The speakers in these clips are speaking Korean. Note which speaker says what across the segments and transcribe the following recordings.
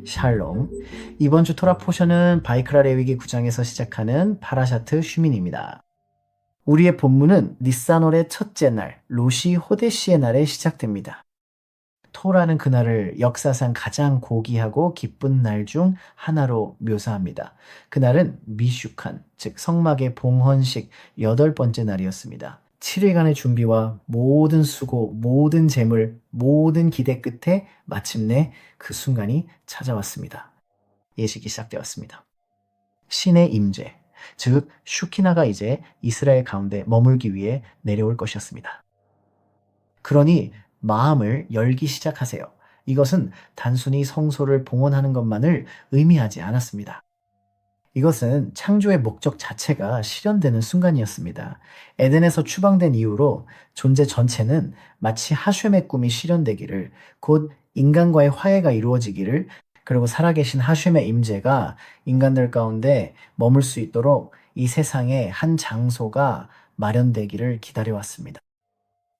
Speaker 1: 샬롬. 이번 주 토라 포션은 바이크라 레위기 9장에서 시작하는 파라샤트 슈민입니다. 우리의 본문은 니산월의 첫째 날, 로시 호데시의 날에 시작됩니다. 토라는 그날을 역사상 가장 고귀하고 기쁜 날 중 하나로 묘사합니다. 그날은 미슈칸, 즉 성막의 봉헌식 8번째 날이었습니다. 7일간의 준비와 모든 수고, 모든 재물, 모든 기대 끝에 마침내 그 순간이 찾아왔습니다. 예식이 시작되었습니다. 신의 임재, 즉 슈키나가 이제 이스라엘 가운데 머물기 위해 내려올 것이었습니다. 그러니 마음을 열기 시작하세요. 이것은 단순히 성소를 봉헌하는 것만을 의미하지 않았습니다. 이것은 창조의 목적 자체가 실현되는 순간이었습니다. 에덴에서 추방된 이후로 존재 전체는 마치 하쉔의 꿈이 실현되기를, 곧 인간과의 화해가 이루어지기를, 그리고 살아계신 하쉔의 임재가 인간들 가운데 머물 수 있도록 이 세상에 한 장소가 마련되기를 기다려왔습니다.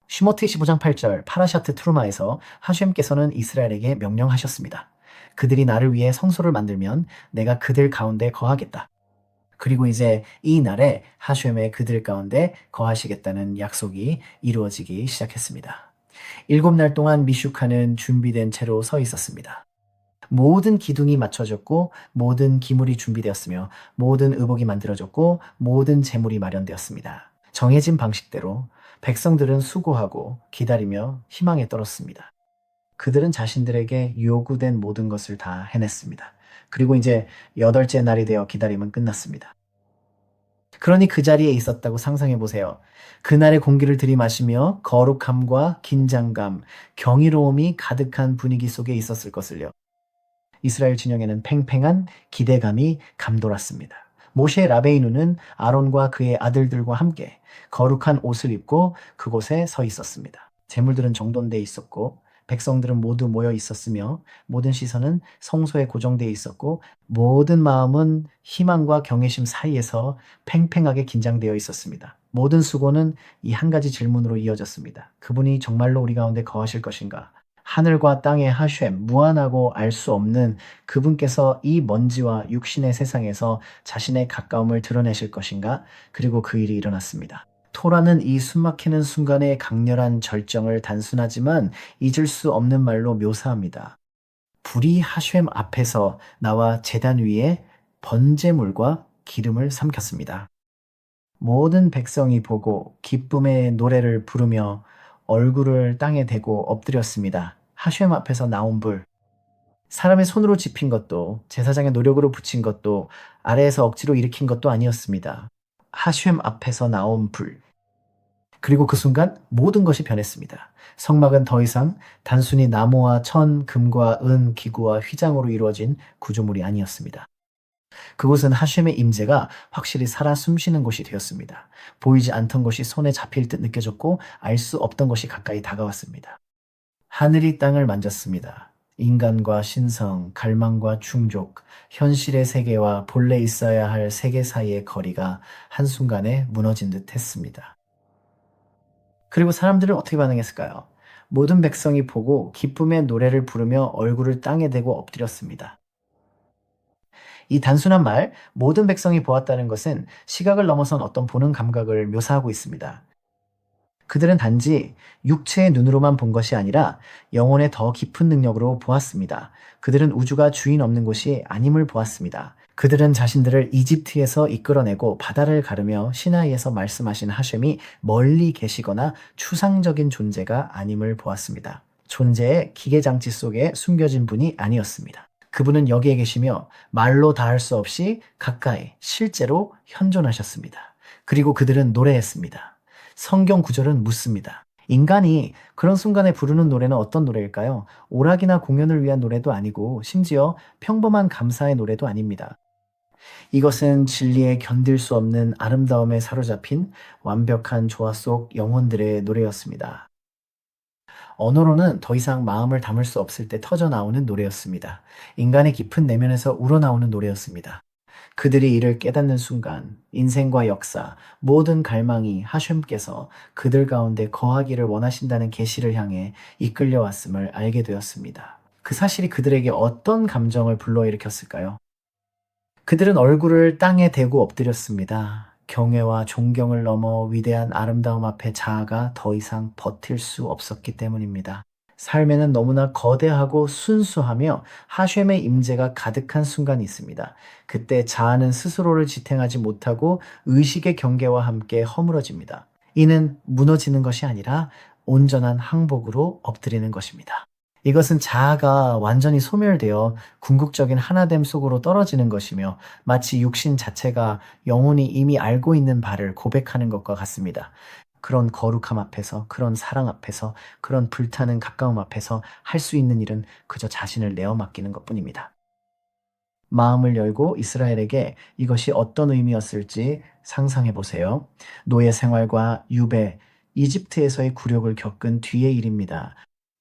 Speaker 1: 슈모트 25장 8절 파라샤트 트루마에서 하쉔께서는 이스라엘에게 명령하셨습니다. 그들이 나를 위해 성소를 만들면 내가 그들 가운데 거하겠다. 그리고 이제 이 날에 하쉔의 그들 가운데 거하시겠다는 약속이 이루어지기 시작했습니다. 7날 동안 미슈카는 준비된 채로 서 있었습니다. 모든 기둥이 맞춰졌고 모든 기물이 준비되었으며 모든 의복이 만들어졌고 모든 재물이 마련되었습니다. 정해진 방식대로 백성들은 수고하고 기다리며 희망에 떨었습니다. 그들은 자신들에게 요구된 모든 것을 다 해냈습니다. 그리고 이제 8째 날이 되어 기다림은 끝났습니다. 그러니 그 자리에 있었다고 상상해 보세요. 그날의 공기를 들이마시며 거룩함과 긴장감, 경이로움이 가득한 분위기 속에 있었을 것을요. 이스라엘 진영에는 팽팽한 기대감이 감돌았습니다. 모세 라베이누는 아론과 그의 아들들과 함께 거룩한 옷을 입고 그곳에 서 있었습니다. 제물들은 정돈되어 있었고 백성들은 모두 모여 있었으며 모든 시선은 성소에 고정되어 있었고 모든 마음은 희망과 경외심 사이에서 팽팽하게 긴장되어 있었습니다. 모든 수고는 이 한 가지 질문으로 이어졌습니다. 그분이 정말로 우리 가운데 거하실 것인가? 하늘과 땅의 하쉔, 무한하고 알 수 없는 그분께서 이 먼지와 육신의 세상에서 자신의 가까움을 드러내실 것인가? 그리고 그 일이 일어났습니다. 토라는 이 숨막히는 순간의 강렬한 절정을 단순하지만 잊을 수 없는 말로 묘사합니다. 불이 하쉔 앞에서 나와 제단 위에 번제물과 기름을 삼켰습니다. 모든 백성이 보고 기쁨의 노래를 부르며 얼굴을 땅에 대고 엎드렸습니다. 하쉔 앞에서 나온 불, 사람의 손으로 집힌 것도 제사장의 노력으로 붙인 것도 아래에서 억지로 일으킨 것도 아니었습니다. 하쉔 앞에서 나온 불. 그리고 그 순간 모든 것이 변했습니다. 성막은 더 이상 단순히 나무와 천, 금과 은, 기구와 휘장으로 이루어진 구조물이 아니었습니다. 그곳은 하쉔의 임재가 확실히 살아 숨쉬는 곳이 되었습니다. 보이지 않던 것이 손에 잡힐 듯 느껴졌고 알 수 없던 것이 가까이 다가왔습니다. 하늘이 땅을 만졌습니다. 인간과 신성, 갈망과 충족, 현실의 세계와 본래 있어야 할 세계 사이의 거리가 한순간에 무너진 듯 했습니다. 그리고 사람들은 어떻게 반응했을까요? 모든 백성이 보고 기쁨의 노래를 부르며 얼굴을 땅에 대고 엎드렸습니다. 이 단순한 말, 모든 백성이 보았다는 것은 시각을 넘어선 어떤 보는 감각을 묘사하고 있습니다. 그들은 단지 육체의 눈으로만 본 것이 아니라 영혼의 더 깊은 능력으로 보았습니다. 그들은 우주가 주인 없는 곳이 아님을 보았습니다. 그들은 자신들을 이집트에서 이끌어내고 바다를 가르며 시나이에서 말씀하신 하쉔이 멀리 계시거나 추상적인 존재가 아님을 보았습니다. 존재의 기계장치 속에 숨겨진 분이 아니었습니다. 그분은 여기에 계시며 말로 다할 수 없이 가까이 실제로 현존하셨습니다. 그리고 그들은 노래했습니다. 성경 구절은 묻습니다. 인간이 그런 순간에 부르는 노래는 어떤 노래일까요? 오락이나 공연을 위한 노래도 아니고 심지어 평범한 감사의 노래도 아닙니다. 이것은 진리에 견딜 수 없는 아름다움에 사로잡힌 완벽한 조화 속 영혼들의 노래였습니다. 언어로는 더 이상 마음을 담을 수 없을 때 터져 나오는 노래였습니다. 인간의 깊은 내면에서 우러나오는 노래였습니다. 그들이 이를 깨닫는 순간 인생과 역사, 모든 갈망이 하쉔께서 그들 가운데 거하기를 원하신다는 계시를 향해 이끌려왔음을 알게 되었습니다. 그 사실이 그들에게 어떤 감정을 불러일으켰을까요? 그들은 얼굴을 땅에 대고 엎드렸습니다. 경외와 존경을 넘어 위대한 아름다움 앞에 자아가 더 이상 버틸 수 없었기 때문입니다. 삶에는 너무나 거대하고 순수하며 하셴의 임재가 가득한 순간이 있습니다. 그때 자아는 스스로를 지탱하지 못하고 의식의 경계와 함께 허물어집니다. 이는 무너지는 것이 아니라 온전한 항복으로 엎드리는 것입니다. 이것은 자아가 완전히 소멸되어 궁극적인 하나됨 속으로 떨어지는 것이며 마치 육신 자체가 영혼이 이미 알고 있는 바를 고백하는 것과 같습니다. 그런 거룩함 앞에서, 그런 사랑 앞에서, 그런 불타는 가까움 앞에서 할 수 있는 일은 그저 자신을 내어 맡기는 것뿐입니다. 마음을 열고 이스라엘에게 이것이 어떤 의미였을지 상상해 보세요. 노예 생활과 유배, 이집트에서의 굴욕을 겪은 뒤의 일입니다.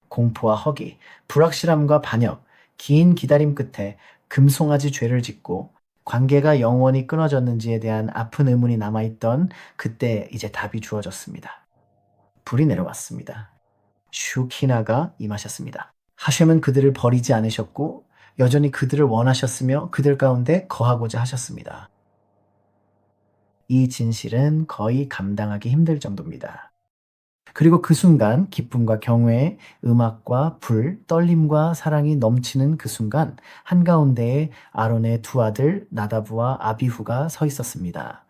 Speaker 1: 공포와 허기, 불확실함과 반역, 긴 기다림 끝에 금송아지 죄를 짓고 관계가 영원히 끊어졌는지에 대한 아픈 의문이 남아있던 그때 이제 답이 주어졌습니다. 불이 내려왔습니다. 슈키나가 임하셨습니다. 하셴은 그들을 버리지 않으셨고 여전히 그들을 원하셨으며 그들 가운데 거하고자 하셨습니다. 이 진실은 거의 감당하기 힘들 정도입니다. 그리고 그 순간 기쁨과 경외, 음악과 불, 떨림과 사랑이 넘치는 그 순간 한가운데에 아론의 두 아들 나다브와 아비후가 서 있었습니다.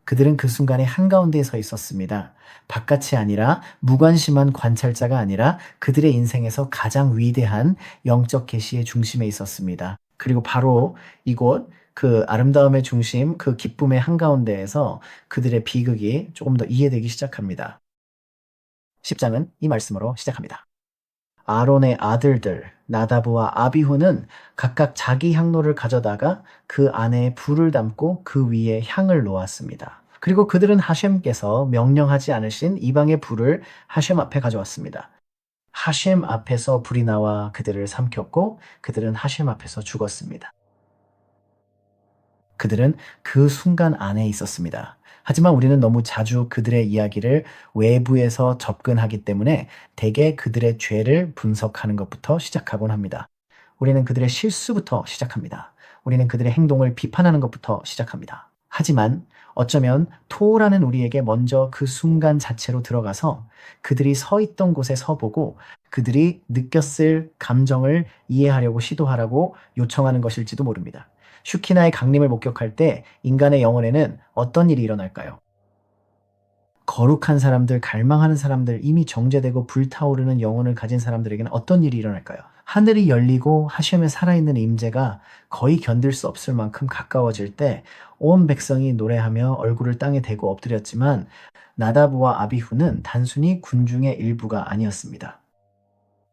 Speaker 1: 그들은 그 순간에 한가운데에 서 있었습니다. 바깥이 아니라 무관심한 관찰자가 아니라 그들의 인생에서 가장 위대한 영적 계시의 중심에 있었습니다. 그리고 바로 이곳 그 아름다움의 중심, 그 기쁨의 한가운데에서 그들의 비극이 조금 더 이해되기 시작합니다. 10장은 이 말씀으로 시작합니다. 아론의 아들들 나다브와 아비후는 각각 자기 향로를 가져다가 그 안에 불을 담고 그 위에 향을 놓았습니다. 그리고 그들은 하셴께서 명령하지 않으신 이방의 불을 하셴 앞에 가져왔습니다. 하셴 앞에서 불이 나와 그들을 삼켰고 그들은 하셴 앞에서 죽었습니다. 그들은 그 순간 안에 있었습니다. 하지만 우리는 너무 자주 그들의 이야기를 외부에서 접근하기 때문에 대개 그들의 죄를 분석하는 것부터 시작하곤 합니다. 우리는 그들의 실수부터 시작합니다. 우리는 그들의 행동을 비판하는 것부터 시작합니다. 하지만 어쩌면 토라는 우리에게 먼저 그 순간 자체로 들어가서 그들이 서 있던 곳에 서보고 그들이 느꼈을 감정을 이해하려고 시도하라고 요청하는 것일지도 모릅니다. 슈키나의 강림을 목격할 때 인간의 영혼에는 어떤 일이 일어날까요? 거룩한 사람들, 갈망하는 사람들, 이미 정죄되고 불타오르는 영혼을 가진 사람들에게는 어떤 일이 일어날까요? 하늘이 열리고 하셴의 살아있는 임재가 거의 견딜 수 없을 만큼 가까워질 때 온 백성이 노래하며 얼굴을 땅에 대고 엎드렸지만 나다브와 아비후는 단순히 군중의 일부가 아니었습니다.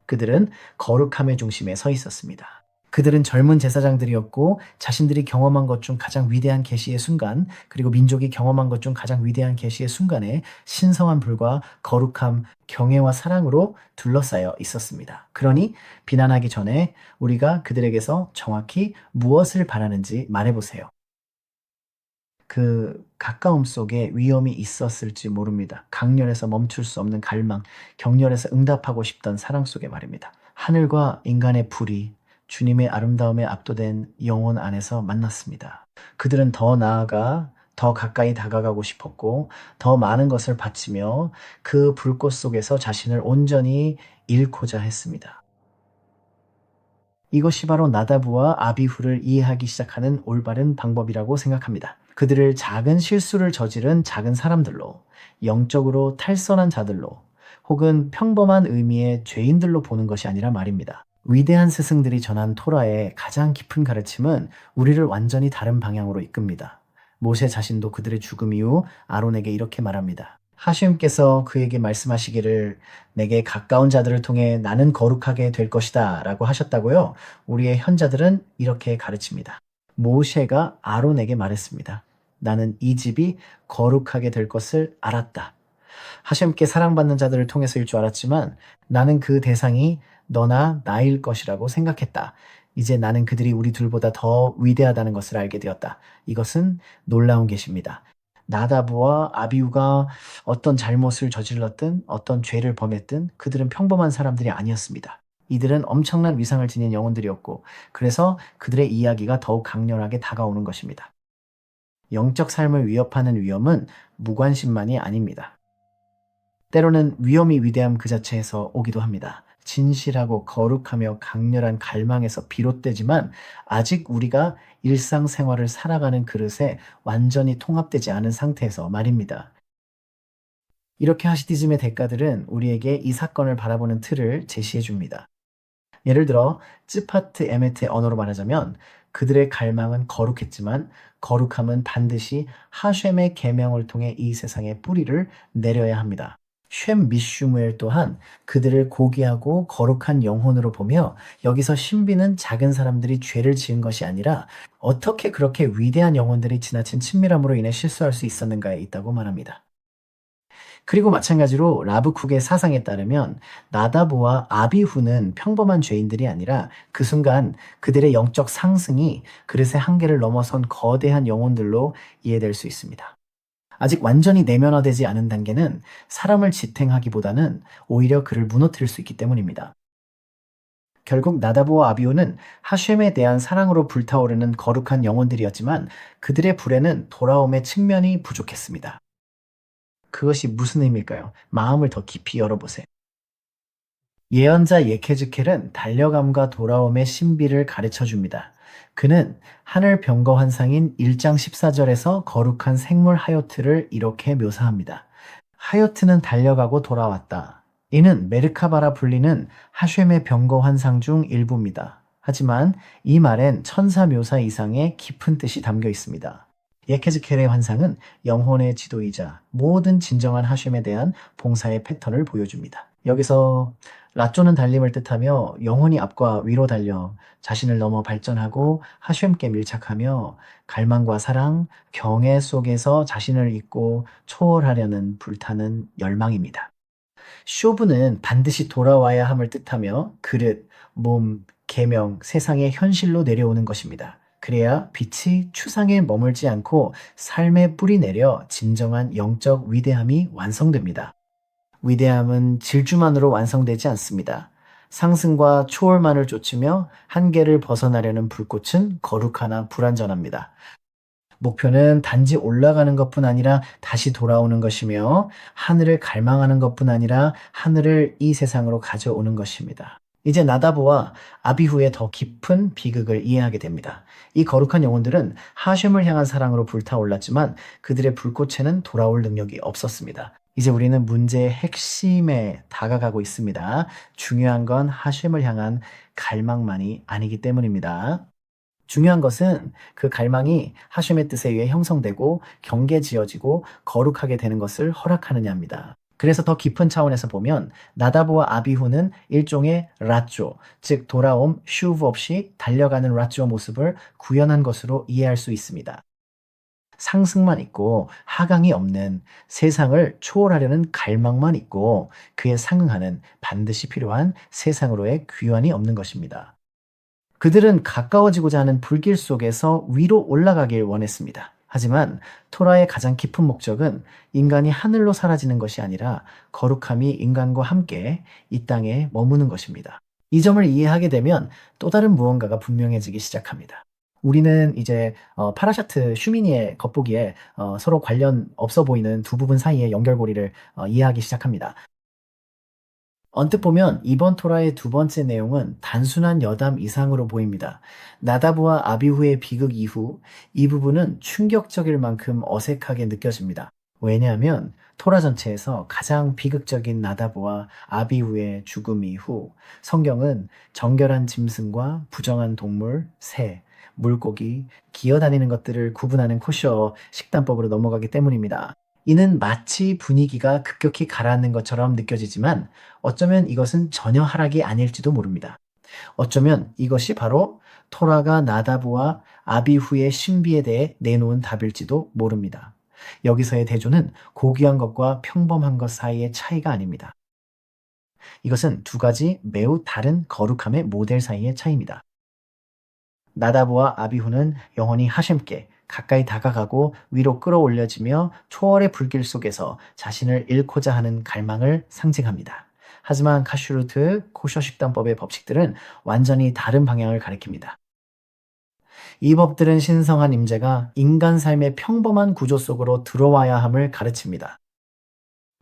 Speaker 1: 그들은 거룩함의 중심에 서 있었습니다. 그들은 젊은 제사장들이었고 자신들이 경험한 것 중 가장 위대한 계시의 순간, 그리고 민족이 경험한 것 중 가장 위대한 계시의 순간에 신성한 불과 거룩함, 경외와 사랑으로 둘러싸여 있었습니다. 그러니 비난하기 전에 우리가 그들에게서 정확히 무엇을 바라는지 말해보세요. 그 가까움 속에 위험이 있었을지 모릅니다. 강렬해서 멈출 수 없는 갈망, 격렬해서 응답하고 싶던 사랑 속에 말입니다. 하늘과 인간의 불이 주님의 아름다움에 압도된 영혼 안에서 만났습니다. 그들은 더 나아가 더 가까이 다가가고 싶었고 더 많은 것을 바치며 그 불꽃 속에서 자신을 온전히 잃고자 했습니다. 이것이 바로 나다브와 아비후를 이해하기 시작하는 올바른 방법이라고 생각합니다. 그들을 작은 실수를 저지른 작은 사람들로, 영적으로 탈선한 자들로, 혹은 평범한 의미의 죄인들로 보는 것이 아니라 말입니다. 위대한 스승들이 전한 토라의 가장 깊은 가르침은 우리를 완전히 다른 방향으로 이끕니다. 모세 자신도 그들의 죽음 이후 아론에게 이렇게 말합니다. 하셴께서 그에게 말씀하시기를 내게 가까운 자들을 통해 나는 거룩하게 될 것이다 라고 하셨다고요. 우리의 현자들은 이렇게 가르칩니다. 모세가 아론에게 말했습니다. 나는 이 집이 거룩하게 될 것을 알았다. 하셴께 사랑받는 자들을 통해서일 줄 알았지만 나는 그 대상이 너나 나일 것이라고 생각했다. 이제 나는 그들이 우리 둘보다 더 위대하다는 것을 알게 되었다. 이것은 놀라운 계시입니다. 나다브와 아비후가 어떤 잘못을 저질렀든 어떤 죄를 범했든 그들은 평범한 사람들이 아니었습니다. 이들은 엄청난 위상을 지닌 영혼들이었고, 그래서 그들의 이야기가 더욱 강렬하게 다가오는 것입니다. 영적 삶을 위협하는 위험은 무관심만이 아닙니다. 때로는 위험이 위대함 그 자체에서 오기도 합니다. 진실하고 거룩하며 강렬한 갈망에서 비롯되지만 아직 우리가 일상생활을 살아가는 그릇에 완전히 통합되지 않은 상태에서 말입니다. 이렇게 하시디즘의 대가들은 우리에게 이 사건을 바라보는 틀을 제시해 줍니다. 예를 들어 츠파트 에메트의 언어로 말하자면 그들의 갈망은 거룩했지만 거룩함은 반드시 하셴의 계명을 통해 이 세상에 뿌리를 내려야 합니다. 쉔 미슈무엘 또한 그들을 고귀하고 거룩한 영혼으로 보며 여기서 신비는 작은 사람들이 죄를 지은 것이 아니라 어떻게 그렇게 위대한 영혼들이 지나친 친밀함으로 인해 실수할 수 있었는가에 있다고 말합니다. 그리고 마찬가지로 라브쿡의 사상에 따르면 나다브와 아비후는 평범한 죄인들이 아니라 그 순간 그들의 영적 상승이 그릇의 한계를 넘어선 거대한 영혼들로 이해될 수 있습니다. 아직 완전히 내면화되지 않은 단계는 사람을 지탱하기보다는 오히려 그를 무너뜨릴 수 있기 때문입니다. 결국 나다브와 아비후는 하셴에 대한 사랑으로 불타오르는 거룩한 영혼들이었지만 그들의 불에는 돌아옴의 측면이 부족했습니다. 그것이 무슨 의미일까요? 마음을 더 깊이 열어보세요. 예언자 예케즈켈은 달려감과 돌아옴의 신비를 가르쳐 줍니다. 그는 하늘 병거 환상인 1장 14절에서 거룩한 생물 하요트를 이렇게 묘사합니다. 하요트는 달려가고 돌아왔다. 이는 메르카바라 불리는 하셴의 병거 환상 중 일부입니다. 하지만 이 말엔 천사 묘사 이상의 깊은 뜻이 담겨 있습니다. 예케즈켈의 환상은 영혼의 지도이자 모든 진정한 하셴에 대한 봉사의 패턴을 보여줍니다. 여기서 라쪼는 달림을 뜻하며 영혼이 앞과 위로 달려 자신을 넘어 발전하고 하셴께 밀착하며 갈망과 사랑, 경애 속에서 자신을 잊고 초월하려는 불타는 열망입니다. 쇼부는 반드시 돌아와야 함을 뜻하며 그릇, 몸, 계명, 세상의 현실로 내려오는 것입니다. 그래야 빛이 추상에 머물지 않고 삶에 뿌리 내려 진정한 영적 위대함이 완성됩니다. 위대함은 질주만으로 완성되지 않습니다. 상승과 초월만을 쫓으며 한계를 벗어나려는 불꽃은 거룩하나 불완전합니다. 목표는 단지 올라가는 것뿐 아니라 다시 돌아오는 것이며 하늘을 갈망하는 것뿐 아니라 하늘을 이 세상으로 가져오는 것입니다. 이제 나다브와 아비후의 더 깊은 비극을 이해하게 됩니다. 이 거룩한 영혼들은 하셴을 향한 사랑으로 불타올랐지만 그들의 불꽃에는 돌아올 능력이 없었습니다. 이제 우리는 문제의 핵심에 다가가고 있습니다. 중요한 건 하셴을 향한 갈망만이 아니기 때문입니다. 중요한 것은 그 갈망이 하셴의 뜻에 의해 형성되고 경계지어지고 거룩하게 되는 것을 허락하느냐입니다. 그래서 더 깊은 차원에서 보면 나다브와 아비후는 일종의 라쪼, 즉 돌아옴, 슈브 없이 달려가는 라쪼 모습을 구현한 것으로 이해할 수 있습니다. 상승만 있고 하강이 없는 세상을 초월하려는 갈망만 있고 그에 상응하는 반드시 필요한 세상으로의 귀환이 없는 것입니다. 그들은 가까워지고자 하는 불길 속에서 위로 올라가길 원했습니다. 하지만 토라의 가장 깊은 목적은 인간이 하늘로 사라지는 것이 아니라 거룩함이 인간과 함께 이 땅에 머무는 것입니다. 이 점을 이해하게 되면 또 다른 무언가가 분명해지기 시작합니다. 우리는 이제 파라샤트 슈미니의 겉보기에 서로 관련 없어 보이는 두 부분 사이의 연결고리를 이해하기 시작합니다. 언뜻 보면 이번 토라의 두 번째 내용은 단순한 여담 이상으로 보입니다. 나다브와 아비후의 비극 이후 이 부분은 충격적일 만큼 어색하게 느껴집니다. 왜냐하면 토라 전체에서 가장 비극적인 나다브와 아비후의 죽음 이후 성경은 정결한 짐승과 부정한 동물, 새, 물고기, 기어다니는 것들을 구분하는 코셔 식단법으로 넘어가기 때문입니다. 이는 마치 분위기가 급격히 가라앉는 것처럼 느껴지지만 어쩌면 이것은 전혀 하락이 아닐지도 모릅니다. 어쩌면 이것이 바로 토라가 나다브와 아비후의 신비에 대해 내놓은 답일지도 모릅니다. 여기서의 대조는 고귀한 것과 평범한 것 사이의 차이가 아닙니다. 이것은 두 가지 매우 다른 거룩함의 모델 사이의 차이입니다. 나다브와 아비후는 영원히 하셴께 가까이 다가가고 위로 끌어올려지며 초월의 불길 속에서 자신을 잃고자 하는 갈망을 상징합니다. 하지만 카슈루트 코셔 식단법의 법칙들은 완전히 다른 방향을 가리킵니다. 이 법들은 신성한 임재가 인간 삶의 평범한 구조 속으로 들어와야 함을 가르칩니다.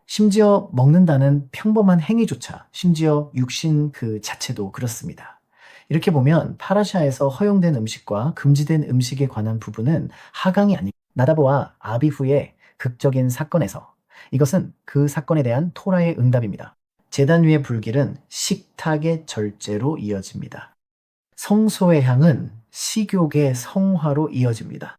Speaker 1: 심지어 먹는다는 평범한 행위조차, 심지어 육신 그 자체도 그렇습니다. 이렇게 보면 파라샤에서 허용된 음식과 금지된 음식에 관한 부분은 하강이 아닙니다. 나다브와 아비후의 극적인 사건에서 이것은 그 사건에 대한 토라의 응답입니다. 제단 위의 불길은 식탁의 절제로 이어집니다. 성소의 향은 식욕의 성화로 이어집니다.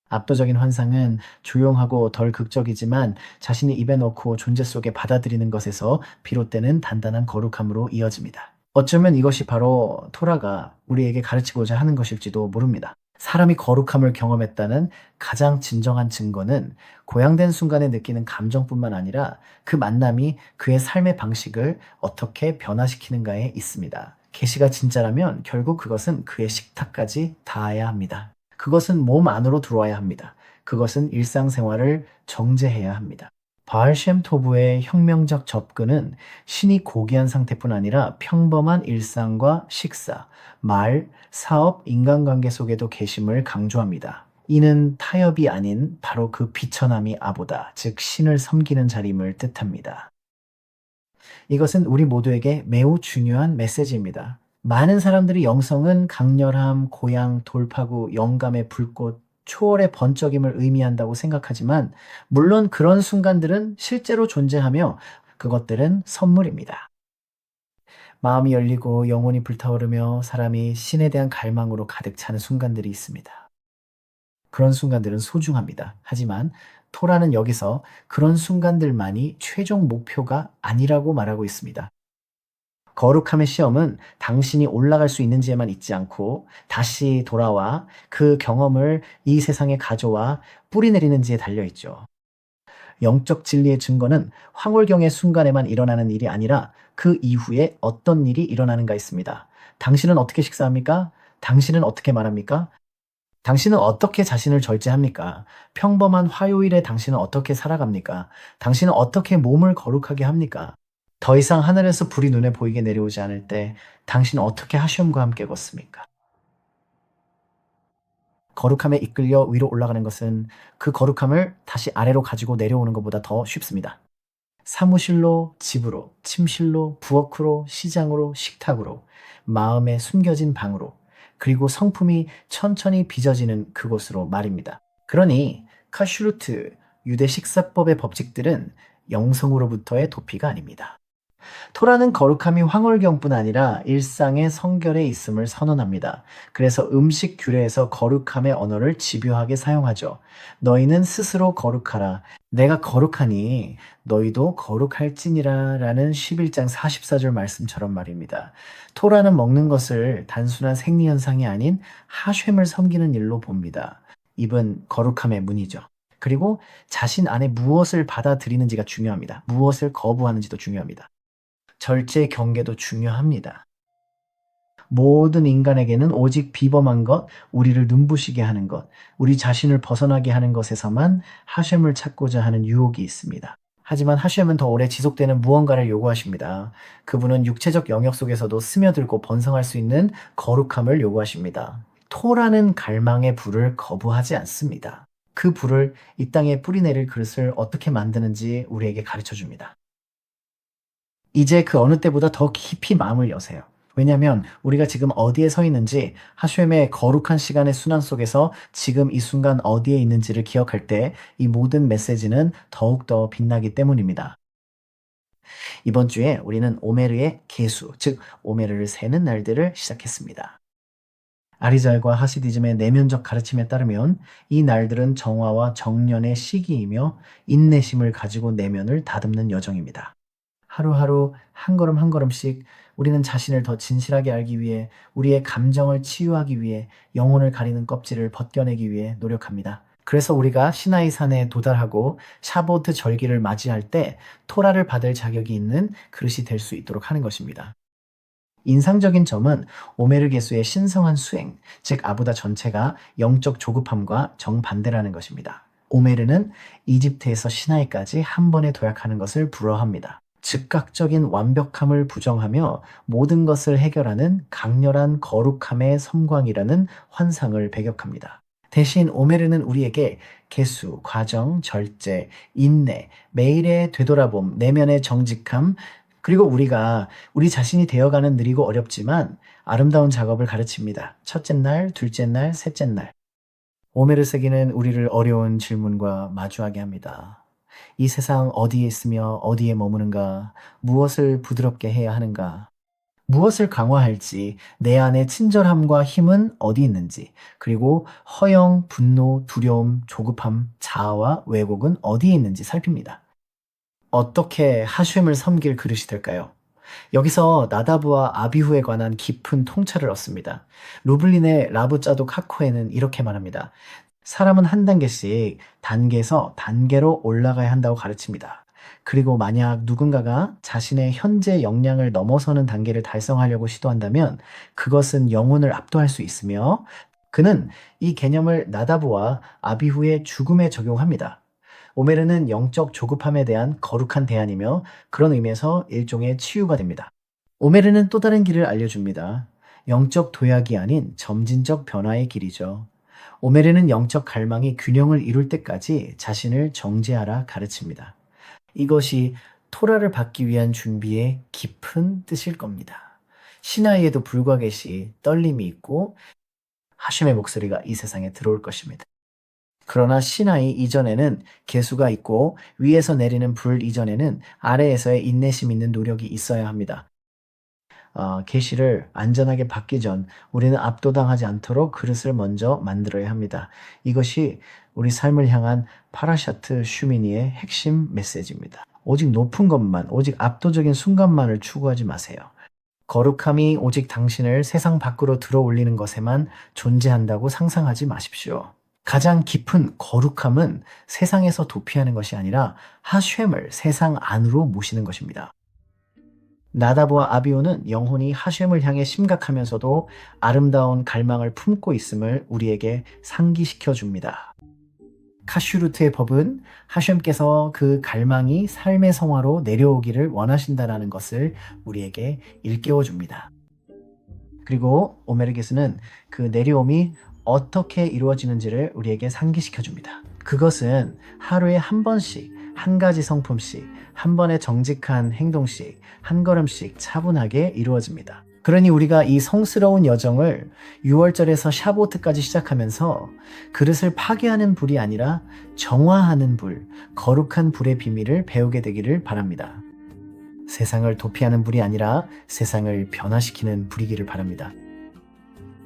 Speaker 1: 압도적인 환상은 조용하고 덜 극적이지만 자신이 입에 넣고 존재 속에 받아들이는 것에서 비롯되는 단단한 거룩함으로 이어집니다. 어쩌면 이것이 바로 토라가 우리에게 가르치고자 하는 것일지도 모릅니다. 사람이 거룩함을 경험했다는 가장 진정한 증거는 고양된 순간에 느끼는 감정뿐만 아니라 그 만남이 그의 삶의 방식을 어떻게 변화시키는가에 있습니다. 계시가 진짜라면 결국 그것은 그의 식탁까지 닿아야 합니다. 그것은 몸 안으로 들어와야 합니다. 그것은 일상생활을 정제해야 합니다. 바알 셴토브의 혁명적 접근은 신이 고귀한 상태뿐 아니라 평범한 일상과 식사, 말, 사업, 인간관계 속에도 계심을 강조합니다. 이는 타협이 아닌 바로 그 비천함이 아보다, 즉 신을 섬기는 자림을 뜻합니다. 이것은 우리 모두에게 매우 중요한 메시지입니다. 많은 사람들이 영성은 강렬함, 고향, 돌파구, 영감의 불꽃, 초월의 번쩍임을 의미한다고 생각하지만 물론 그런 순간들은 실제로 존재하며 그것들은 선물입니다. 마음이 열리고 영혼이 불타오르며 사람이 신에 대한 갈망으로 가득 차는 순간들이 있습니다. 그런 순간들은 소중합니다. 하지만 토라는 여기서 그런 순간들만이 최종 목표가 아니라고 말하고 있습니다. 거룩함의 시험은 당신이 올라갈 수 있는지에만 있지 않고 다시 돌아와 그 경험을 이 세상에 가져와 뿌리 내리는지에 달려있죠. 영적 진리의 증거는 황홀경의 순간에만 일어나는 일이 아니라 그 이후에 어떤 일이 일어나는가 있습니다. 당신은 어떻게 식사합니까? 당신은 어떻게 말합니까? 당신은 어떻게 자신을 절제합니까? 평범한 화요일에 당신은 어떻게 살아갑니까? 당신은 어떻게 몸을 거룩하게 합니까? 더 이상 하늘에서 불이 눈에 보이게 내려오지 않을 때 당신은 어떻게 하시움과 함께 걷습니까? 거룩함에 이끌려 위로 올라가는 것은 그 거룩함을 다시 아래로 가지고 내려오는 것보다 더 쉽습니다. 사무실로, 집으로, 침실로, 부엌으로, 시장으로, 식탁으로, 마음에 숨겨진 방으로, 그리고 성품이 천천히 빚어지는 그곳으로 말입니다. 그러니 카슈루트, 유대 식사법의 법칙들은 영성으로부터의 도피가 아닙니다. 토라는 거룩함이 황홀경뿐 아니라 일상의 성결에 있음을 선언합니다. 그래서 음식 규례에서 거룩함의 언어를 집요하게 사용하죠. 너희는 스스로 거룩하라. 내가 거룩하니 너희도 거룩할지니라 라는 11장 44절 말씀처럼 말입니다. 토라는 먹는 것을 단순한 생리현상이 아닌 하쇴을 섬기는 일로 봅니다. 입은 거룩함의 문이죠. 그리고 자신 안에 무엇을 받아들이는지가 중요합니다. 무엇을 거부하는지도 중요합니다. 절제 경계도 중요합니다. 모든 인간에게는 오직 비범한 것, 우리를 눈부시게 하는 것, 우리 자신을 벗어나게 하는 것에서만 하셴을 찾고자 하는 유혹이 있습니다. 하지만 하셴은 더 오래 지속되는 무언가를 요구하십니다. 그분은 육체적 영역 속에서도 스며들고 번성할 수 있는 거룩함을 요구하십니다. 토라는 갈망의 불을 거부하지 않습니다. 그 불을 이 땅에 뿌리내릴 그릇을 어떻게 만드는지 우리에게 가르쳐 줍니다. 이제 그 어느 때보다 더 깊이 마음을 여세요. 왜냐하면 우리가 지금 어디에 서 있는지 하셴의 거룩한 시간의 순환 속에서 지금 이 순간 어디에 있는지를 기억할 때 이 모든 메시지는 더욱더 빛나기 때문입니다. 이번 주에 우리는 오메르의 계수, 즉 오메르를 세는 날들을 시작했습니다. 아리잘과 하시디즘의 내면적 가르침에 따르면 이 날들은 정화와 정련의 시기이며 인내심을 가지고 내면을 다듬는 여정입니다. 하루하루 한 걸음 한 걸음씩 우리는 자신을 더 진실하게 알기 위해 우리의 감정을 치유하기 위해 영혼을 가리는 껍질을 벗겨내기 위해 노력합니다. 그래서 우리가 시나이 산에 도달하고 샤보트 절기를 맞이할 때 토라를 받을 자격이 있는 그릇이 될 수 있도록 하는 것입니다. 인상적인 점은 오메르 계수의 신성한 수행, 즉 아부다 전체가 영적 조급함과 정반대라는 것입니다. 오메르는 이집트에서 시나이까지 한 번에 도약하는 것을 불허합니다. 즉각적인 완벽함을 부정하며 모든 것을 해결하는 강렬한 거룩함의 섬광이라는 환상을 배격합니다. 대신 오메르는 우리에게 개수, 과정, 절제, 인내, 매일의 되돌아봄, 내면의 정직함, 그리고 우리가 우리 자신이 되어가는 느리고 어렵지만 아름다운 작업을 가르칩니다. 첫째 날, 둘째 날, 셋째 날. 오메르 세기는 우리를 어려운 질문과 마주하게 합니다. 이 세상 어디에 있으며 어디에 머무는가? 무엇을 부드럽게 해야 하는가? 무엇을 강화할지, 내 안의 친절함과 힘은 어디 있는지, 그리고 허영, 분노, 두려움, 조급함, 자아와 왜곡은 어디에 있는지 살핍니다. 어떻게 하쇴을 섬길 그릇이 될까요? 여기서 나다브와 아비후에 관한 깊은 통찰을 얻습니다. 루블린의 라브짜독 하코에는 이렇게 말합니다. 사람은 한 단계씩 단계에서 단계로 올라가야 한다고 가르칩니다. 그리고 만약 누군가가 자신의 현재 역량을 넘어서는 단계를 달성하려고 시도한다면 그것은 영혼을 압도할 수 있으며 그는 이 개념을 나다브와 아비후의 죽음에 적용합니다. 오메르는 영적 조급함에 대한 거룩한 대안이며 그런 의미에서 일종의 치유가 됩니다. 오메르는 또 다른 길을 알려줍니다. 영적 도약이 아닌 점진적 변화의 길이죠. 오메르는 영적 갈망이 균형을 이룰 때까지 자신을 정죄하라 가르칩니다. 이것이 토라를 받기 위한 준비의 깊은 뜻일 겁니다. 시나이에도 불과 계시 떨림이 있고 하셴의 목소리가 이 세상에 들어올 것입니다. 그러나 시나이 이전에는 계수가 있고 위에서 내리는 불 이전에는 아래에서의 인내심 있는 노력이 있어야 합니다. 계시를 안전하게 받기 전 우리는 압도당하지 않도록 그릇을 먼저 만들어야 합니다. 이것이 우리 삶을 향한 파라샤트 슈미니의 핵심 메시지입니다. 오직 높은 것만, 오직 압도적인 순간만을 추구하지 마세요. 거룩함이 오직 당신을 세상 밖으로 들어 올리는 것에만 존재한다고 상상하지 마십시오. 가장 깊은 거룩함은 세상에서 도피하는 것이 아니라 하셴을 세상 안으로 모시는 것입니다. 나다브와 아비후는 영혼이 하셴을 향해 심각하면서도 아름다운 갈망을 품고 있음을 우리에게 상기시켜 줍니다. 카슈루트의 법은 하셴께서 그 갈망이 삶의 성화로 내려오기를 원하신다라는 것을 우리에게 일깨워 줍니다. 그리고 오메르게스는 그 내려옴이 어떻게 이루어지는지를 우리에게 상기시켜 줍니다. 그것은 하루에 한 번씩, 한 가지 성품씩, 한 번의 정직한 행동씩, 한 걸음씩 차분하게 이루어집니다. 그러니 우리가 이 성스러운 여정을 6월절에서 샤보트까지 시작하면서 그릇을 파괴하는 불이 아니라 정화하는 불, 거룩한 불의 비밀을 배우게 되기를 바랍니다. 세상을 도피하는 불이 아니라 세상을 변화시키는 불이기를 바랍니다.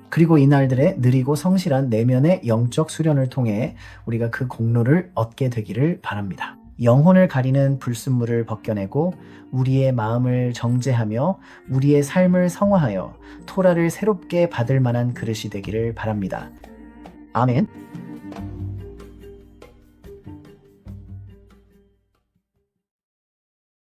Speaker 1: 그리고 이날들의 느리고 성실한 내면의 영적 수련을 통해 우리가 그 공로를 얻게 되기를 바랍니다. 영혼을 가리는 불순물을 벗겨내고 우리의 마음을 정제하며 우리의 삶을 성화하여 토라를 새롭게 받을 만한 그릇이 되기를 바랍니다. 아멘.